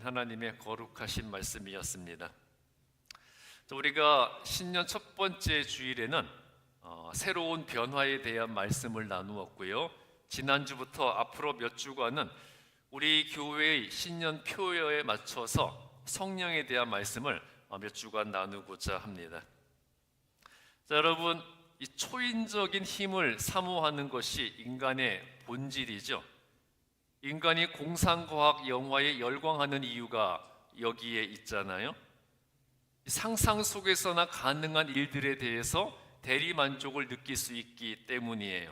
하나님의 거룩하신 말씀이었습니다. 우리가 신년 첫 번째 주일에는 새로운 변화에 대한 말씀을 나누었고요. 지난주부터 앞으로 몇 주간은 우리 교회의 신년 표어에 맞춰서 성령에 대한 말씀을 몇 주간 나누고자 합니다. 자, 여러분, 이 초인적인 힘을 사모하는 것이 인간의 본질이죠. 인간이 공상과학 영화에 열광하는 이유가 여기에 있잖아요. 상상 속에서나 가능한 일들에 대해서 대리만족을 느낄 수 있기 때문이에요.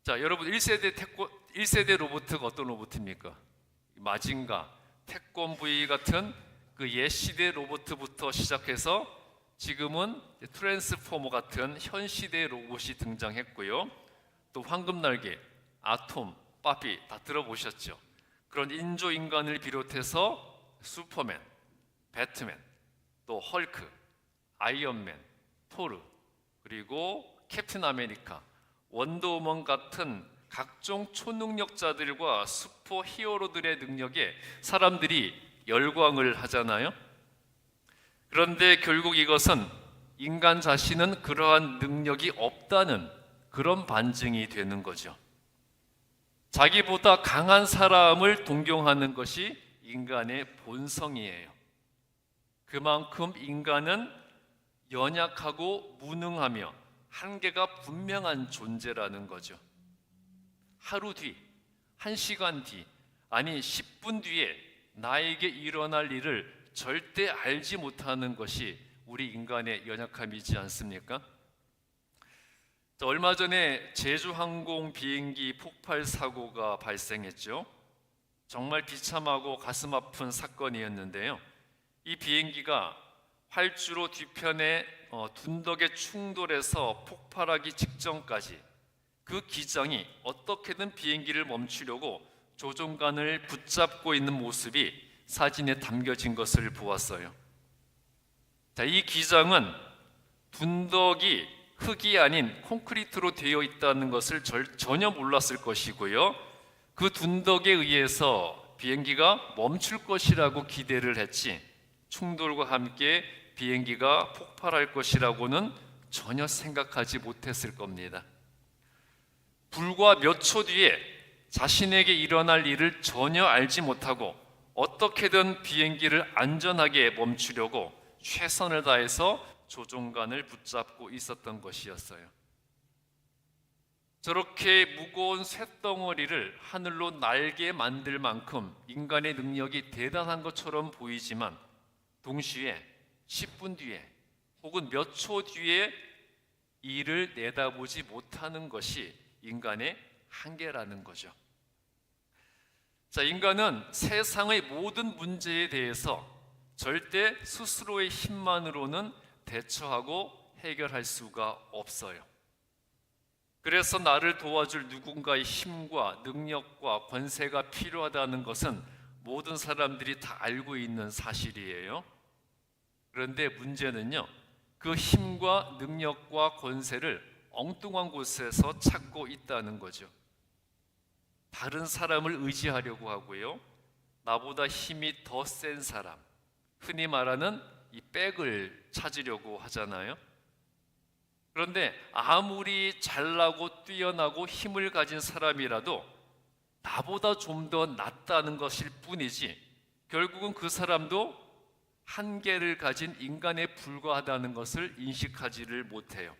자, 여러분, 1세대 로봇가 어떤 로봇입니까? 마징가, 태권브이 같은 그 옛 시대 로봇부터 시작해서 지금은 트랜스포머 같은 현 시대 로봇이 등장했고요. 또 황금날개, 아톰, 바비 다 들어보셨죠? 그런 인조인간을 비롯해서 슈퍼맨, 배트맨, 또 헐크, 아이언맨, 토르, 그리고 캡틴 아메리카, 원더우먼 같은 각종 초능력자들과 슈퍼 히어로들의 능력에 사람들이 열광을 하잖아요. 그런데 결국 이것은 인간 자신은 그러한 능력이 없다는 그런 반증이 되는 거죠. 자기보다 강한 사람을 동경하는 것이 인간의 본성이에요. 그만큼 인간은 연약하고 무능하며 한계가 분명한 존재라는 거죠. 하루 뒤, 1시간 뒤, 아니 10분 뒤에 나에게 일어날 일을 절대 알지 못하는 것이 우리 인간의 연약함이지 않습니까? 얼마 전에 제주항공 비행기 폭발 사고가 발생했죠. 정말 비참하고 가슴 아픈 사건이었는데요. 이 비행기가 활주로 뒤편에 둔덕에 충돌해서 폭발하기 직전까지 그 기장이 어떻게든 비행기를 멈추려고 조종관을 붙잡고 있는 모습이 사진에 담겨진 것을 보았어요. 자, 이 기장은 둔덕이 흙이 아닌 콘크리트로 되어 있다는 것을 전혀 몰랐을 것이고요. 그 둔덕에 의해서 비행기가 멈출 것이라고 기대를 했지, 충돌과 함께 비행기가 폭발할 것이라고는 전혀 생각하지 못했을 겁니다. 불과 몇 초 뒤에 자신에게 일어날 일을 전혀 알지 못하고 어떻게든 비행기를 안전하게 멈추려고 최선을 다해서 조종관을 붙잡고 있었던 것이었어요. 저렇게 무거운 쇳덩어리를 하늘로 날게 만들 만큼 인간의 능력이 대단한 것처럼 보이지만 동시에 10분 뒤에 혹은 몇 초 뒤에 이를 내다보지 못하는 것이 인간의 한계라는 거죠. 자, 인간은 세상의 모든 문제에 대해서 절대 스스로의 힘만으로는 대처하고 해결할 수가 없어요. 그래서 나를 도와줄 누군가의 힘과 능력과 권세가 필요하다는 것은 모든 사람들이 다 알고 있는 사실이에요. 그런데 문제는요, 그 힘과 능력과 권세를 엉뚱한 곳에서 찾고 있다는 거죠. 다른 사람을 의지하려고 하고요, 나보다 힘이 더 센 사람, 흔히 말하는 이 백을 찾으려고 하잖아요. 그런데 아무리 잘나고 뛰어나고 힘을 가진 사람이라도 나보다 좀 더 낫다는 것일 뿐이지 결국은 그 사람도 한계를 가진 인간에 불과하다는 것을 인식하지를 못해요.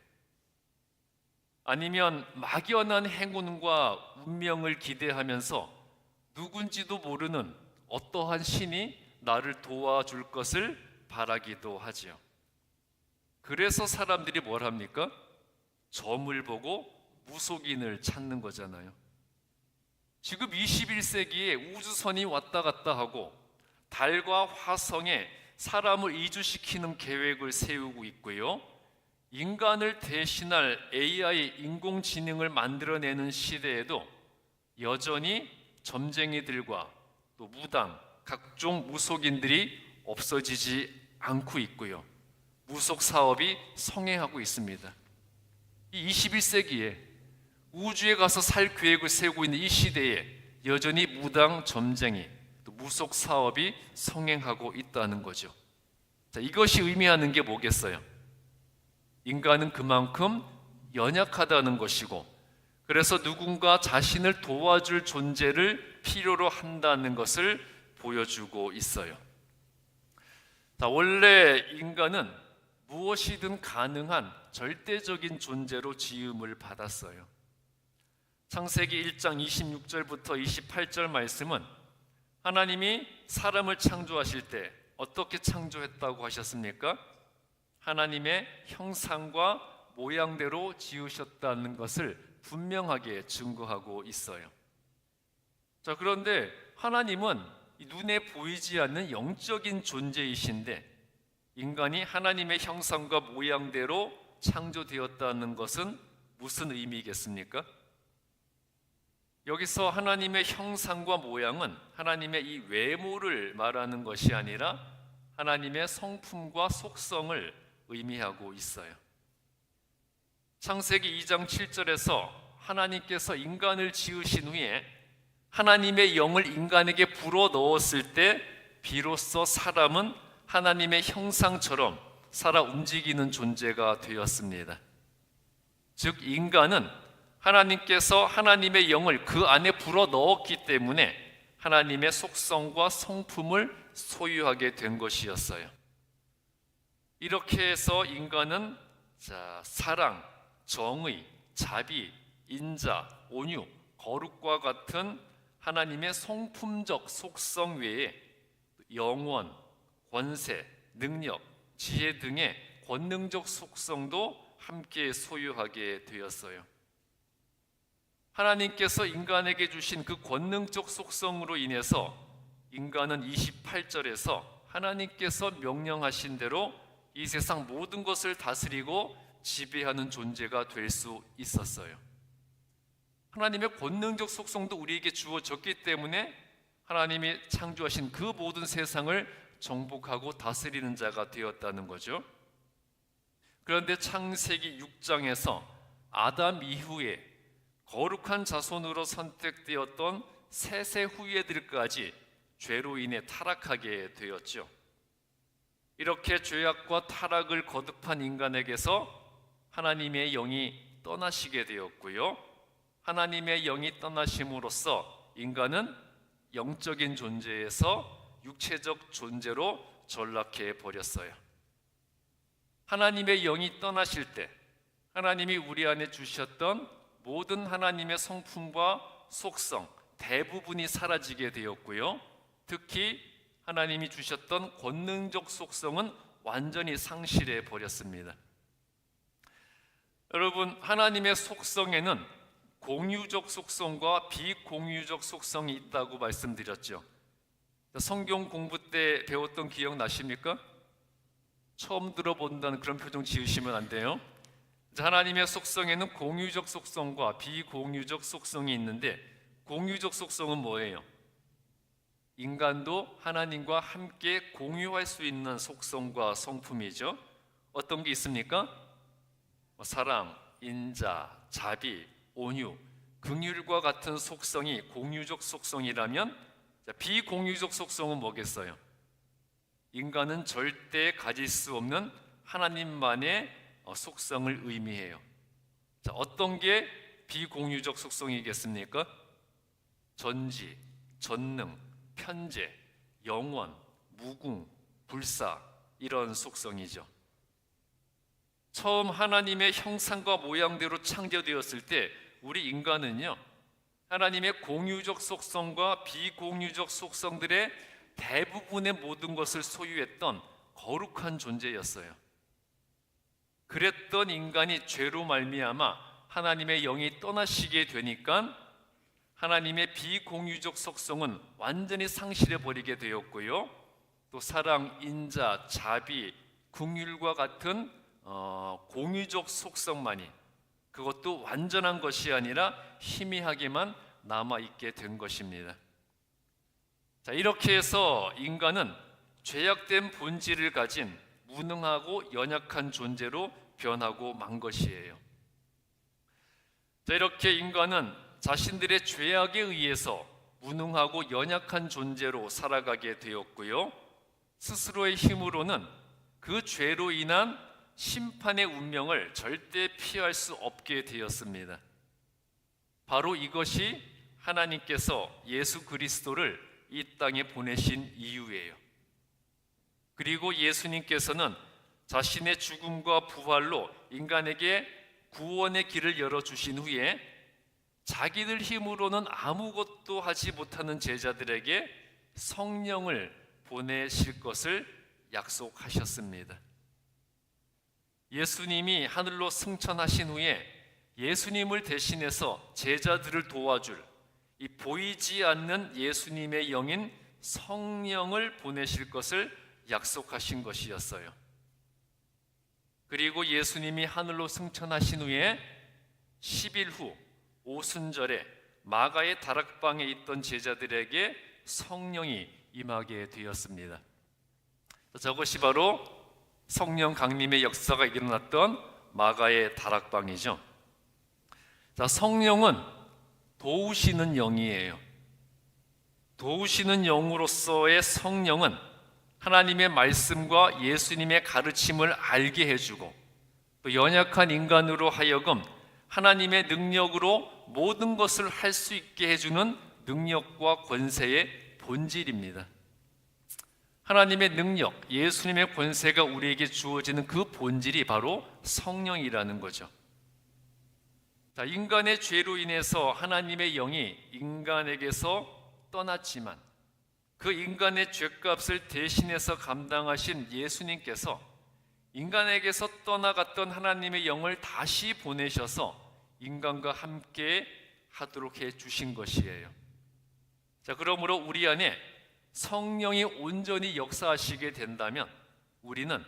아니면 막연한 행운과 운명을 기대하면서 누군지도 모르는 어떠한 신이 나를 도와줄 것을 바라기도 하지요. 그래서 사람들이 뭘 합니까? 점을 보고 무속인을 찾는 거잖아요. 지금 21세기에 우주선이 왔다 갔다 하고 달과 화성에 사람을 이주시키는 계획을 세우고 있고요. 인간을 대신할 AI 인공지능을 만들어내는 시대에도 여전히 점쟁이들과 또 무당, 각종 무속인들이 없어지지 않고 있고요. 무속 사업이 성행하고 있습니다. 이 21세기에 우주에 가서 살 계획을 세우고 있는 이 시대에 여전히 무당, 점쟁이, 또 무속 사업이 성행하고 있다는 거죠. 자, 이것이 의미하는 게 뭐겠어요? 인간은 그만큼 연약하다는 것이고, 그래서 누군가 자신을 도와줄 존재를 필요로 한다는 것을 보여주고 있어요. 자, 원래 인간은 무엇이든 가능한 절대적인 존재로 지음을 받았어요. 창세기 1장 26절부터 28절 말씀은 하나님이 사람을 창조하실 때 어떻게 창조했다고 하셨습니까? 하나님의 형상과 모양대로 지으셨다는 것을 분명하게 증거하고 있어요. 자, 그런데 하나님은 눈에 보이지 않는 영적인 존재이신데 인간이 하나님의 형상과 모양대로 창조되었다는 것은 무슨 의미겠습니까? 여기서 하나님의 형상과 모양은 하나님의 이 외모를 말하는 것이 아니라 하나님의 성품과 속성을 의미하고 있어요. 창세기 2장 7절에서 하나님께서 인간을 지으신 후에 하나님의 영을 인간에게 불어넣었을 때 비로소 사람은 하나님의 형상처럼 살아 움직이는 존재가 되었습니다. 즉 인간은 하나님께서 하나님의 영을 그 안에 불어넣었기 때문에 하나님의 속성과 성품을 소유하게 된 것이었어요. 이렇게 해서 인간은 사랑, 정의, 자비, 인자, 온유, 거룩과 같은 하나님의 성품적 속성 외에 영원, 권세, 능력, 지혜 등의 권능적 속성도 함께 소유하게 되었어요. 하나님께서 인간에게 주신 그 권능적 속성으로 인해서 인간은 28절에서 하나님께서 명령하신 대로 이 세상 모든 것을 다스리고 지배하는 존재가 될 수 있었어요. 하나님의 권능적 속성도 우리에게 주어졌기 때문에 하나님이 창조하신 그 모든 세상을 정복하고 다스리는 자가 되었다는 거죠. 그런데 창세기 6장에서 아담 이후에 거룩한 자손으로 선택되었던 셋의 후예들까지 죄로 인해 타락하게 되었죠. 이렇게 죄악과 타락을 거듭한 인간에게서 하나님의 영이 떠나시게 되었고요. 하나님의 영이 떠나심으로써 인간은 영적인 존재에서 육체적 존재로 전락해 버렸어요. 하나님의 영이 떠나실 때 하나님이 우리 안에 주셨던 모든 하나님의 성품과 속성 대부분이 사라지게 되었고요. 특히 하나님이 주셨던 권능적 속성은 완전히 상실해 버렸습니다. 여러분, 하나님의 속성에는 공유적 속성과 비공유적 속성이 있다고 말씀드렸죠. 성경 공부 때 배웠던 기억 나십니까? 처음 들어본다는 그런 표정 지으시면 안 돼요. 하나님의 속성에는 공유적 속성과 비공유적 속성이 있는데 공유적 속성은 뭐예요? 인간도 하나님과 함께 공유할 수 있는 속성과 성품이죠. 어떤 게 있습니까? 사랑, 인자, 자비, 온유, 긍휼과 같은 속성이 공유적 속성이라면 비공유적 속성은 뭐겠어요? 인간은 절대 가질 수 없는 하나님만의 속성을 의미해요. 어떤 게 비공유적 속성이겠습니까? 전지, 전능, 편재, 영원, 무궁, 불사 이런 속성이죠. 처음 하나님의 형상과 모양대로 창조되었을 때 우리 인간은요, 하나님의 공유적 속성과 비공유적 속성들의 대부분의 모든 것을 소유했던 거룩한 존재였어요. 그랬던 인간이 죄로 말미암아 하나님의 영이 떠나시게 되니까 하나님의 비공유적 속성은 완전히 상실해 버리게 되었고요. 또 사랑, 인자, 자비, 긍휼과 같은 공유적 속성만이, 그것도 완전한 것이 아니라 희미하게만 남아있게 된 것입니다. 이렇게 해서 인간은 죄악된 본질을 가진 무능하고 연약한 존재로 변하고 만 것이에요. 이렇게 인간은 자신들의 죄악에 의해서 무능하고 연약한 존재로 살아가게 되었고요. 스스로의 힘으로는 그 죄로 인한 심판의 운명을 절대 피할 수 없게 되었습니다. 바로 이것이 하나님께서 예수 그리스도를 이 땅에 보내신 이유예요. 그리고 예수님께서는 자신의 죽음과 부활로 인간에게 구원의 길을 열어주신 후에 자기들 힘으로는 아무것도 하지 못하는 제자들에게 성령을 보내실 것을 약속하셨습니다. 예수님이 하늘로 승천하신 후에 예수님을 대신해서 제자들을 도와줄 이 보이지 않는 예수님의 영인 성령을 보내실 것을 약속하신 것이었어요. 그리고 예수님이 하늘로 승천하신 후에 10일 후 오순절에 마가의 다락방에 있던 제자들에게 성령이 임하게 되었습니다. 저것이 바로 성령 강림의 역사가 일어났던 마가의 다락방이죠. 자, 성령은 도우시는 영이에요. 도우시는 영으로서의 성령은 하나님의 말씀과 예수님의 가르침을 알게 해주고 또 연약한 인간으로 하여금 하나님의 능력으로 모든 것을 할 수 있게 해주는 능력과 권세의 본질입니다. 하나님의 능력, 예수님의 권세가 우리에게 주어지는 그 본질이 바로 성령이라는 거죠. 자, 인간의 죄로 인해서 하나님의 영이 인간에게서 떠났지만 그 인간의 죄값을 대신해서 감당하신 예수님께서 인간에게서 떠나갔던 하나님의 영을 다시 보내셔서 인간과 함께 하도록 해 주신 것이에요. 자, 그러므로 우리 안에 성령이 온전히 역사하시게 된다면 우리는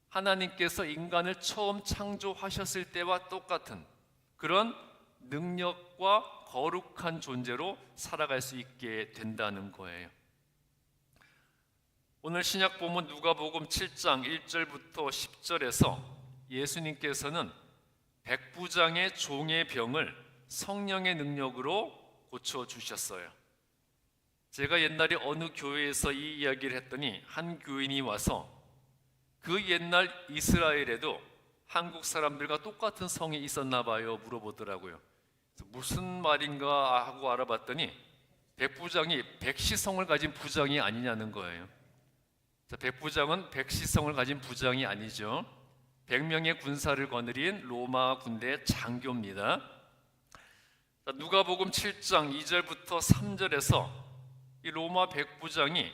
하나님께서 인간을 처음 창조하셨을 때와 똑같은 그런 능력과 거룩한 존재로 살아갈 수 있게 된다는 거예요. 오늘 신약 본문 누가복음 7장 1절부터 10절에서 예수님께서는 백부장의 종의 병을 성령의 능력으로 고쳐주셨어요. 제가 옛날에 어느 교회에서 이 이야기를 했더니 한 교인이 와서 그 옛날 이스라엘에도 한국 사람들과 똑같은 성이 있었나 봐요 물어보더라고요. 무슨 말인가 하고 알아봤더니 백부장이 백시성을 가진 부장이 아니냐는 거예요. 백부장은 백시성을 가진 부장이 아니죠. 100명의 군사를 거느린 로마 군대 장교입니다. 누가복음 7장 2절부터 3절에서 이 로마 백부장이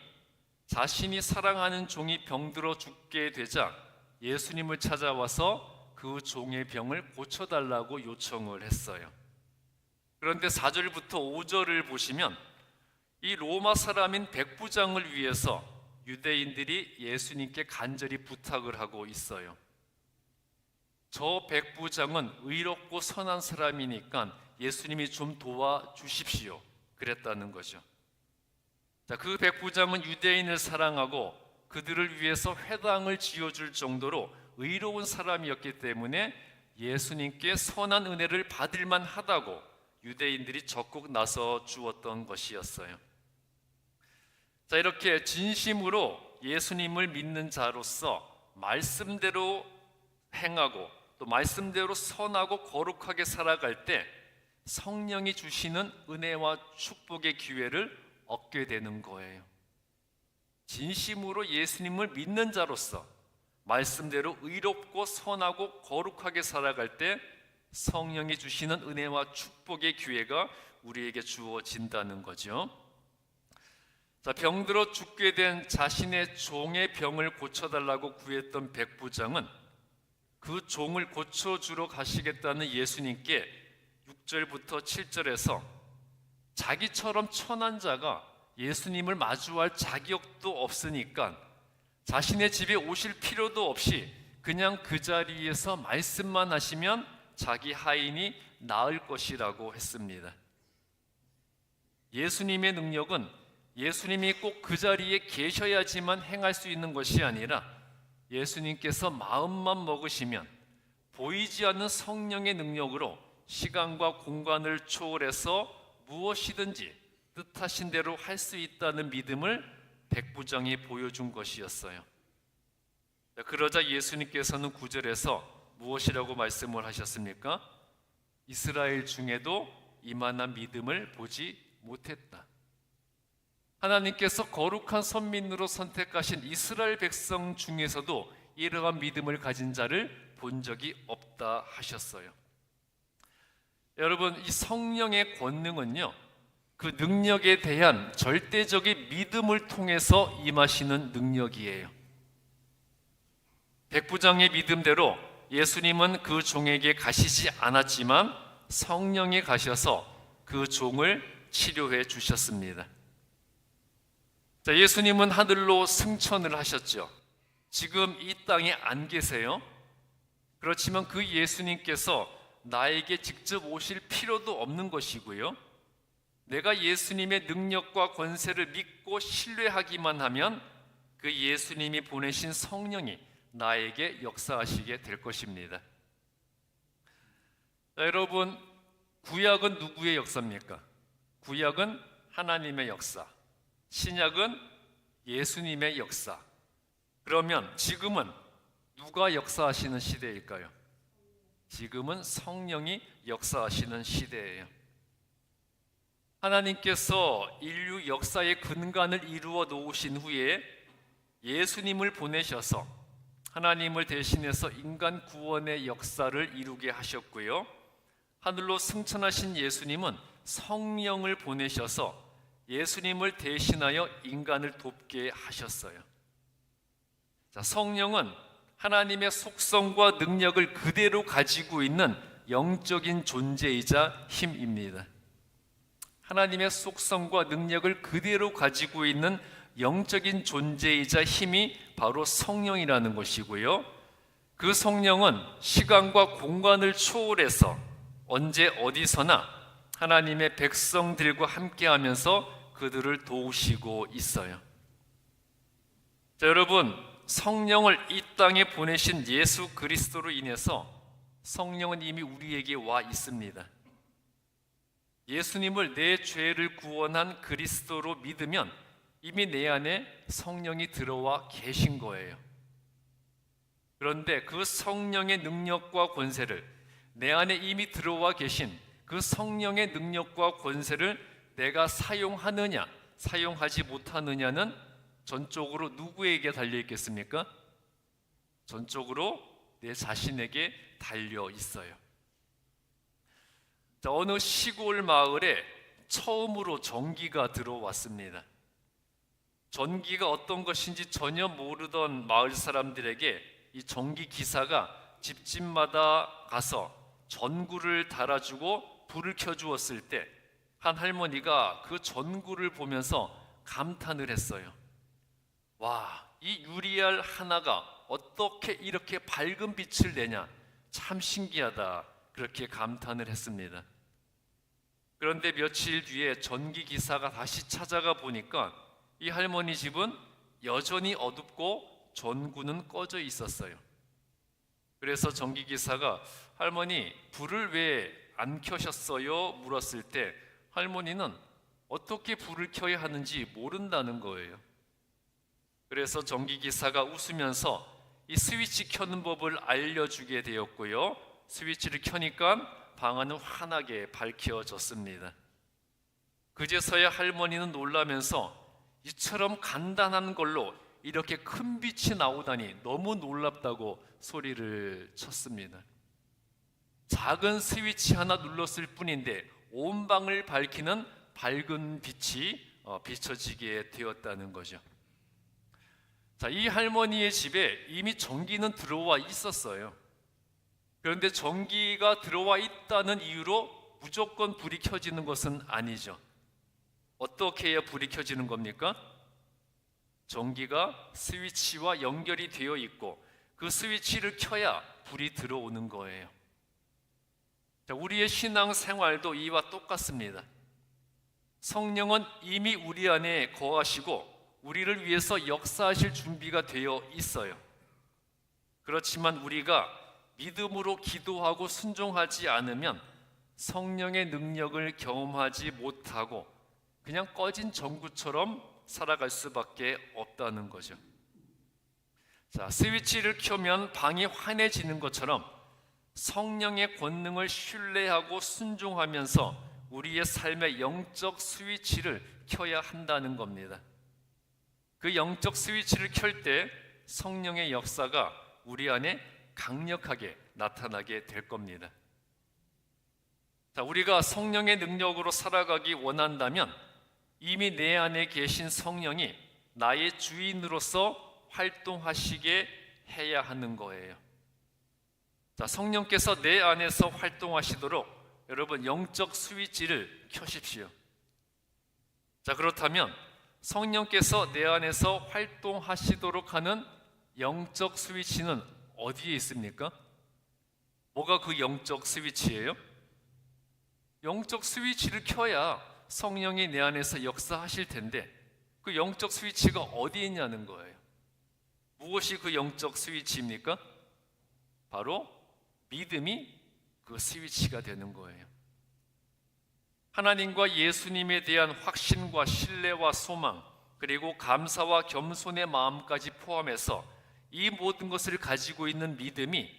자신이 사랑하는 종이 병들어 죽게 되자 예수님을 찾아와서 그 종의 병을 고쳐달라고 요청을 했어요. 그런데 4절부터 5절을 보시면 이 로마 사람인 백부장을 위해서 유대인들이 예수님께 간절히 부탁을 하고 있어요. 저 백부장은 의롭고 선한 사람이니까 예수님이 좀 도와주십시오 그랬다는 거죠. 자, 그 백부장은 유대인을 사랑하고 그들을 위해서 회당을 지어줄 정도로 의로운 사람이었기 때문에 예수님께 선한 은혜를 받을 만하다고 유대인들이 적극 나서 주었던 것이었어요. 자, 이렇게 진심으로 예수님을 믿는 자로서 말씀대로 행하고 또 말씀대로 선하고 거룩하게 살아갈 때 성령이 주시는 은혜와 축복의 기회를 얻게 되는 거예요. 진심으로 예수님을 믿는 자로서 말씀대로 의롭고 선하고 거룩하게 살아갈 때 성령이 주시는 은혜와 축복의 기회가 우리에게 주어진다는 거죠. 자, 병들어 죽게 된 자신의 종의 병을 고쳐달라고 구했던 백부장은 그 종을 고쳐주러 가시겠다는 예수님께 6절부터 7절에서 자기처럼 천한 자가 예수님을 마주할 자격도 없으니까 자신의 집에 오실 필요도 없이 그냥 그 자리에서 말씀만 하시면 자기 하인이 나을 것이라고 했습니다. 예수님의 능력은 예수님이 꼭 그 자리에 계셔야지만 행할 수 있는 것이 아니라 예수님께서 마음만 먹으시면 보이지 않는 성령의 능력으로 시간과 공간을 초월해서 무엇이든지 뜻하신 대로 할 수 있다는 믿음을 백부장이 보여준 것이었어요. 그러자 예수님께서는 9절에서 무엇이라고 말씀을 하셨습니까? 이스라엘 중에도 이만한 믿음을 보지 못했다. 하나님께서 거룩한 선민으로 선택하신 이스라엘 백성 중에서도 이러한 믿음을 가진 자를 본 적이 없다 하셨어요. 여러분, 이 성령의 권능은요, 그 능력에 대한 절대적인 믿음을 통해서 임하시는 능력이에요. 백부장의 믿음대로 예수님은 그 종에게 가시지 않았지만 성령이 가셔서 그 종을 치료해 주셨습니다. 자, 예수님은 하늘로 승천을 하셨죠. 지금 이 땅에 안 계세요. 그렇지만 그 예수님께서 나에게 직접 오실 필요도 없는 것이고요, 내가 예수님의 능력과 권세를 믿고 신뢰하기만 하면 그 예수님이 보내신 성령이 나에게 역사하시게 될 것입니다. 자, 여러분, 구약은 누구의 역사입니까? 구약은 하나님의 역사, 신약은 예수님의 역사. 그러면 지금은 누가 역사하시는 시대일까요? 지금은 성령이 역사하시는 시대예요. 하나님께서 인류 역사의 근간을 이루어 놓으신 후에 예수님을 보내셔서 하나님을 대신해서 인간 구원의 역사를 이루게 하셨고요, 하늘로 승천하신 예수님은 성령을 보내셔서 예수님을 대신하여 인간을 돕게 하셨어요. 자, 성령은 하나님의 속성과 능력을 그대로 가지고 있는 영적인 존재이자 힘입니다. 하나님의 속성과 능력을 그대로 가지고 있는 영적인 존재이자 힘이 바로 성령이라는 것이고요, 그 성령은 시간과 공간을 초월해서 언제 어디서나 하나님의 백성들과 함께하면서 그들을 도우시고 있어요. 자, 여러분, 성령을 이 땅에 보내신 예수 그리스도로 인해서 성령은 이미 우리에게 와 있습니다. 예수님을 내 죄를 구원한 그리스도로 믿으면 이미 내 안에 성령이 들어와 계신 거예요. 그런데 그 성령의 능력과 권세를, 내 안에 이미 들어와 계신 그 성령의 능력과 권세를 내가 사용하느냐 사용하지 못하느냐는 전적으로 누구에게 달려 있겠습니까? 전적으로 내 자신에게 달려 있어요. 자, 어느 시골 마을에 처음으로 전기가 들어왔습니다. 전기가 어떤 것인지 전혀 모르던 마을 사람들에게 이 전기 기사가 집집마다 가서 전구를 달아주고 불을 켜주었을 때 한 할머니가 그 전구를 보면서 감탄을 했어요. 와, 이 유리알 하나가 어떻게 이렇게 밝은 빛을 내냐, 참 신기하다, 그렇게 감탄을 했습니다. 그런데 며칠 뒤에 전기 기사가 다시 찾아가 보니까 이 할머니 집은 여전히 어둡고 전구는 꺼져 있었어요. 그래서 전기 기사가 할머니, 불을 왜 안 켜셨어요? 물었을 때 할머니는 어떻게 불을 켜야 하는지 모른다는 거예요. 그래서 전기 기사가 웃으면서 이 스위치 켜는 법을 알려주게 되었고요, 스위치를 켜니까 방 안은 환하게 밝혀졌습니다. 그제서야 할머니는 놀라면서 이처럼 간단한 걸로 이렇게 큰 빛이 나오다니 너무 놀랍다고 소리를 쳤습니다. 작은 스위치 하나 눌렀을 뿐인데 온 방을 밝히는 밝은 빛이 비춰지게 되었다는 거죠. 자, 이 할머니의 집에 이미 전기는 들어와 있었어요. 그런데 전기가 들어와 있다는 이유로 무조건 불이 켜지는 것은 아니죠. 어떻게 해야 불이 켜지는 겁니까? 전기가 스위치와 연결이 되어 있고 그 스위치를 켜야 불이 들어오는 거예요. 자, 우리의 신앙 생활도 이와 똑같습니다. 성령은 이미 우리 안에 거하시고 우리를 위해서 역사하실 준비가 되어 있어요. 그렇지만 우리가 믿음으로 기도하고 순종하지 않으면 성령의 능력을 경험하지 못하고 그냥 꺼진 전구처럼 살아갈 수밖에 없다는 거죠. 자, 스위치를 켜면 방이 환해지는 것처럼 성령의 권능을 신뢰하고 순종하면서 우리의 삶의 영적 스위치를 켜야 한다는 겁니다. 그 영적 스위치를 켤 때 성령의 역사가 우리 안에 강력하게 나타나게 될 겁니다. 자, 우리가 성령의 능력으로 살아가기 원한다면 이미 내 안에 계신 성령이 나의 주인으로서 활동하시게 해야 하는 거예요. 자, 성령께서 내 안에서 활동하시도록 여러분 영적 스위치를 켜십시오. 자, 그렇다면 성령께서 내 안에서 활동하시도록 하는 영적 스위치는 어디에 있습니까? 뭐가 그 영적 스위치예요? 영적 스위치를 켜야 성령이 내 안에서 역사하실 텐데 그 영적 스위치가 어디에 있냐는 거예요. 무엇이 그 영적 스위치입니까? 바로 믿음이 그 스위치가 되는 거예요. 하나님과 예수님에 대한 확신과 신뢰와 소망, 그리고 감사와 겸손의 마음까지 포함해서 이 모든 것을 가지고 있는 믿음이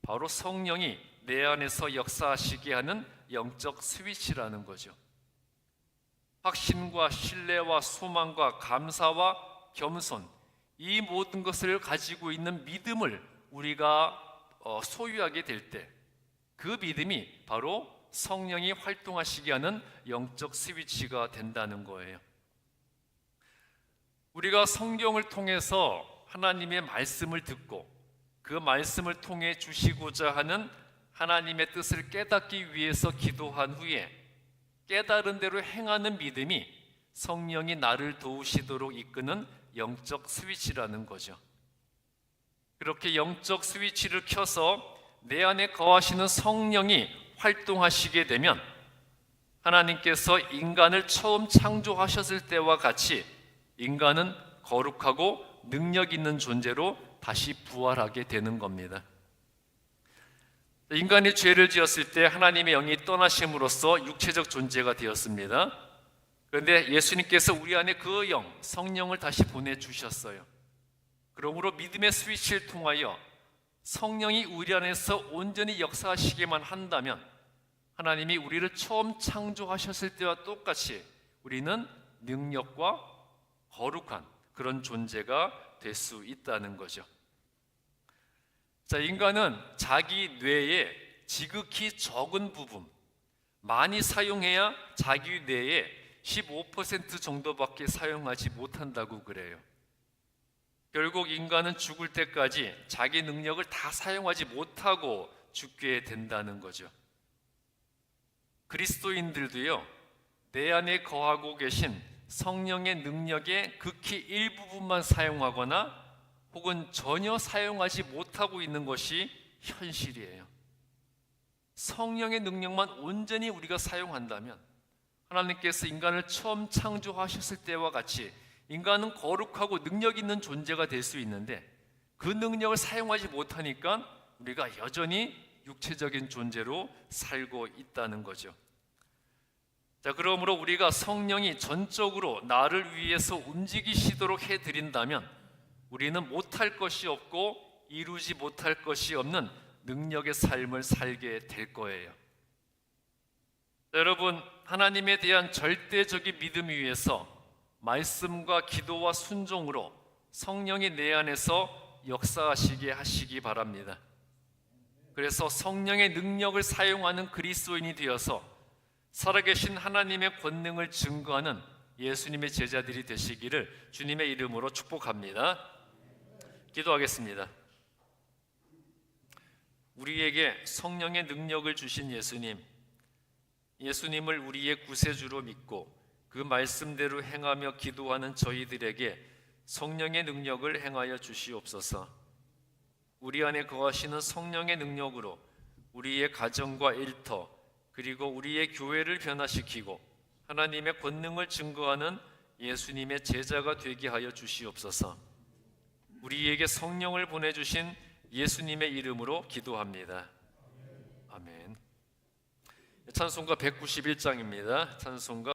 바로 성령이 내 안에서 역사하시게 하는 영적 스위치라는 거죠. 확신과 신뢰와 소망과 감사와 겸손, 이 모든 것을 가지고 있는 믿음을 우리가 소유하게 될 때 그 믿음이 바로 성령이 활동하시게 하는 영적 스위치가 된다는 거예요. 우리가 성경을 통해서 하나님의 말씀을 듣고 그 말씀을 통해 주시고자 하는 하나님의 뜻을 깨닫기 위해서 기도한 후에 깨달은 대로 행하는 믿음이 성령이 나를 도우시도록 이끄는 영적 스위치라는 거죠. 그렇게 영적 스위치를 켜서 내 안에 거하시는 성령이 활동하시게 되면 하나님께서 인간을 처음 창조하셨을 때와 같이 인간은 거룩하고 능력 있는 존재로 다시 부활하게 되는 겁니다. 인간이 죄를 지었을 때 하나님의 영이 떠나심으로써 육체적 존재가 되었습니다. 그런데 예수님께서 우리 안에 그 영, 성령을 다시 보내주셨어요. 그러므로 믿음의 스위치를 통하여 성령이 우리 안에서 온전히 역사하시게만 한다면 하나님이 우리를 처음 창조하셨을 때와 똑같이 우리는 능력과 거룩한 그런 존재가 될 수 있다는 거죠. 자, 인간은 자기 뇌의 지극히 적은 부분, 많이 사용해야 자기 뇌의 15% 정도밖에 사용하지 못한다고 그래요. 결국 인간은 죽을 때까지 자기 능력을 다 사용하지 못하고 죽게 된다는 거죠. 그리스도인들도요, 내 안에 거하고 계신 성령의 능력의 극히 일부분만 사용하거나 혹은 전혀 사용하지 못하고 있는 것이 현실이에요. 성령의 능력만 온전히 우리가 사용한다면 하나님께서 인간을 처음 창조하셨을 때와 같이 인간은 거룩하고 능력 있는 존재가 될 수 있는데 그 능력을 사용하지 못하니까 우리가 여전히 육체적인 존재로 살고 있다는 거죠. 자, 그러므로 우리가 성령이 전적으로 나를 위해서 움직이시도록 해드린다면 우리는 못할 것이 없고 이루지 못할 것이 없는 능력의 삶을 살게 될 거예요. 자, 여러분, 하나님에 대한 절대적인 믿음 위에서 말씀과 기도와 순종으로 성령이 내 안에서 역사하시게 하시기 바랍니다. 그래서 성령의 능력을 사용하는 그리스도인이 되어서 살아계신 하나님의 권능을 증거하는 예수님의 제자들이 되시기를 주님의 이름으로 축복합니다. 기도하겠습니다. 우리에게 성령의 능력을 주신 예수님을 우리의 구세주로 믿고 그 말씀대로 행하며 기도하는 저희들에게 성령의 능력을 행하여 주시옵소서. 우리 안에 거하시는 성령의 능력으로 우리의 가정과 일터 그리고 우리의 교회를 변화시키고 하나님의 권능을 증거하는 예수님의 제자가 되게 하여 주시옵소서. 우리에게 성령을 보내주신 예수님의 이름으로 기도합니다. 아멘. 찬송가 191장입니다. 찬송가